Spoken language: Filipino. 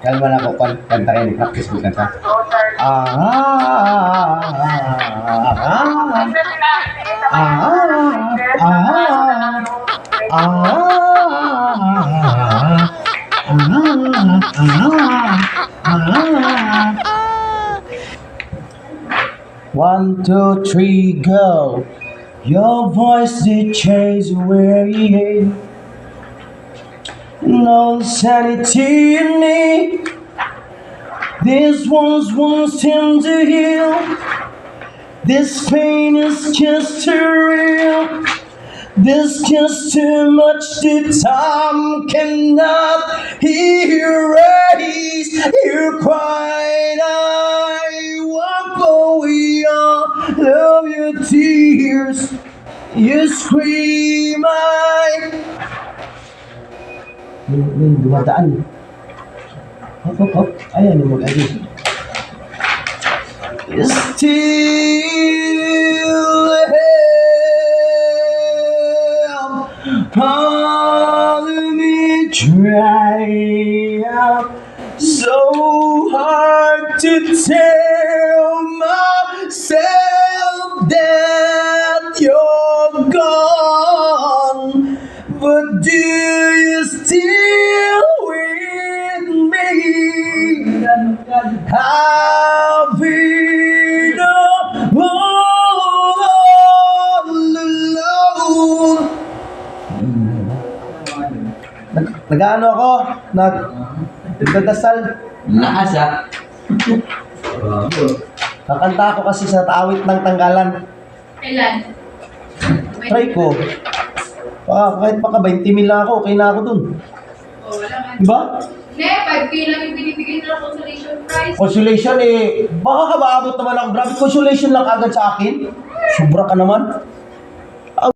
Kalma na ako, kanta kayo, practice mo kanta. One, two, three, go. Your voice did change away. No sanity in me. This one's wants him to heal. This pain is just too real. This just too much that time cannot erase. You cried, I walk away. Love your tears. You scream, dumadaan. Hop. Ayan yung mag-agis. Still hell, all of me dry up. So hard to tell myself that you're gone. But do you still with me? I'll be all alone. Nag-ano ako? Nagdadasal. Nakasa. Kakanta ako kasi sa tawit ng tanggalan. Kailan? Try ko. Kahit baka 20,000 lang ako, okay na ako dun. Oh, wala nga. Diba? Ne, 5K lang yung binibigay nila consolation prize. Consolation baka ka maabot naman ako. Grabe, consolation lang agad sa akin. Sobra ka naman.